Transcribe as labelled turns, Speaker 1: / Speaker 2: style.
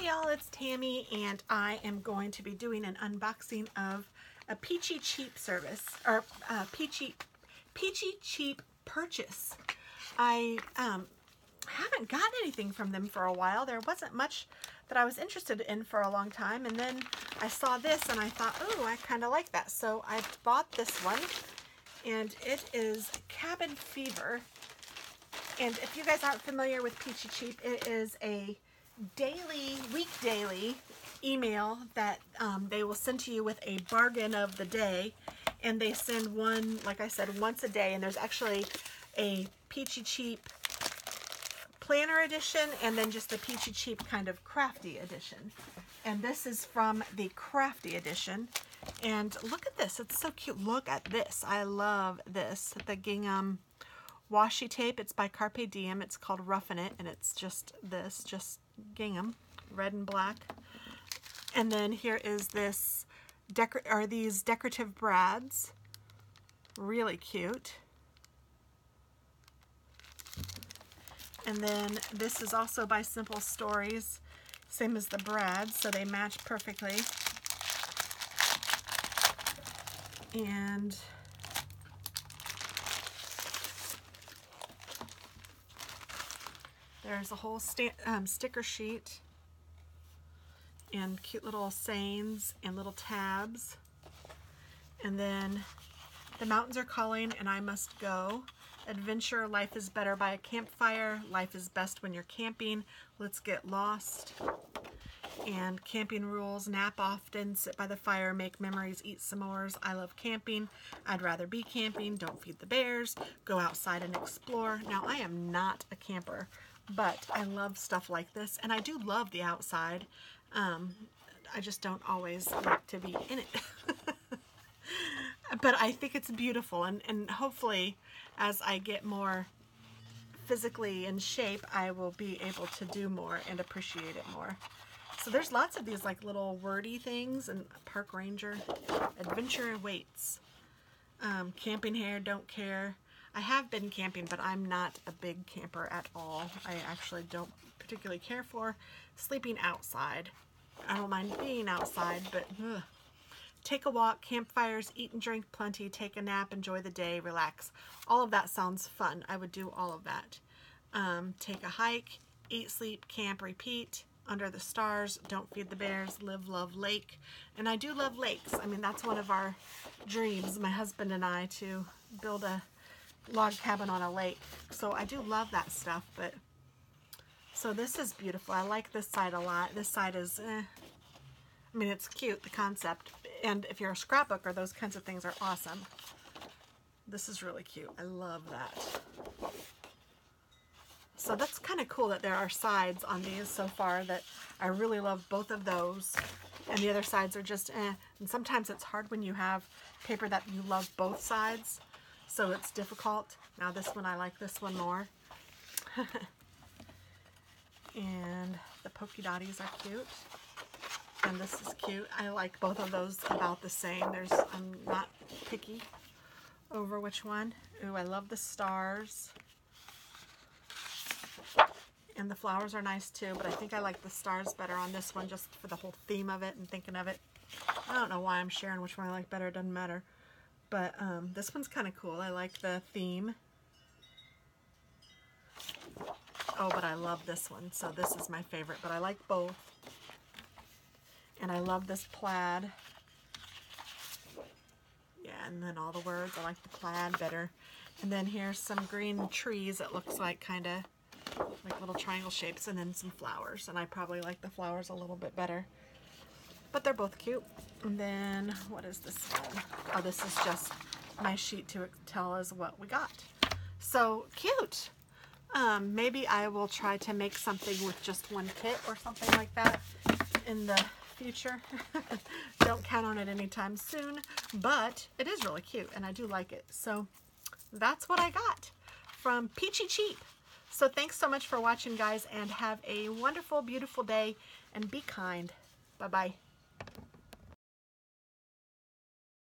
Speaker 1: Hi y'all, it's Tammy, and I am going to be doing an unboxing of a Peachy Cheap service, or Peachy Cheap purchase. I haven't gotten anything from them for a while. There wasn't much that I was interested in for a long time, and then I saw this and I thought, oh, I kind of like that. So I bought this one, and it is Cabin Fever. And if you guys aren't familiar with Peachy Cheap, it is a week daily email that they will send to you with a bargain of the day, and they send one, like I said, once a day. And there's actually a Peachy Cheap planner edition and then just the Peachy Cheap kind of crafty edition, and this is from the crafty edition. And look at this, it's so cute. Look at this, I love this, the gingham washi tape. It's by Carpe Diem. It's called Roughin' It, and it's just this, just gingham, red and black. And then here is this these decorative brads, really cute. And then this is also by Simple Stories, same as the brads, so they match perfectly. And there's a whole sticker sheet and cute little sayings and little tabs. And then The Mountains Are Calling and I Must Go. Adventure, Life is Better by a Campfire. Life is Best When You're Camping. Let's Get Lost. And Camping Rules, Nap Often, Sit by the Fire, Make Memories, Eat S'mores. I Love Camping. I'd Rather Be Camping. Don't Feed the Bears. Go Outside and Explore. Now, I am not a camper, but I love stuff like this, and I do love the outside. I just don't always like to be in it. But I think it's beautiful, and hopefully as I get more physically in shape, I will be able to do more and appreciate it more. So there's lots of these like little wordy things, and Park Ranger, Adventure Waits, Camping Here, Don't Care. I have been camping, but I'm not a big camper at all. I actually don't particularly care for sleeping outside. I don't mind being outside, but ugh. Take a walk, campfires, eat and drink plenty, take a nap, enjoy the day, relax. All of that sounds fun. I would do all of that. Take a hike, eat, sleep, camp, repeat, under the stars, don't feed the bears, live, love, lake. And I do love lakes. I mean, that's one of our dreams, my husband and I, to build a log cabin on a lake. So I do love that stuff. But so this is beautiful. I like this side a lot. This side is I mean, it's cute, the concept, and if you're a scrapbooker, those kinds of things are awesome. This is really cute. I love that. So that's kind of cool that there are sides on these so far. That I really love both of those, and the other sides are just eh. And sometimes it's hard when you have paper that you love both sides, so it's difficult. Now this one, I like this one more. And the polka dotties are cute. And this is cute. I like both of those about the same. I'm not picky over which one. Ooh, I love the stars. And the flowers are nice too, but I think I like the stars better on this one just for the whole theme of it and thinking of it. I don't know why I'm sharing which one I like better. It doesn't matter. But this one's kind of cool. I like the theme. Oh, but I love this one. So this is my favorite, but I like both. And I love this plaid. Yeah, and then all the words. I like the plaid better. And then here's some green trees. It looks like kind of like little triangle shapes, and then some flowers. And I probably like the flowers a little bit better. But they're both cute. And then, what is this one? Oh, this is just my sheet to tell us what we got. So, cute. Maybe I will try to make something with just one kit or something like that in the future. Don't count on it anytime soon, but it is really cute and I do like it. So that's what I got from Peachy Cheap. So thanks so much for watching, guys, and have a wonderful, beautiful day, and be kind. Bye-bye.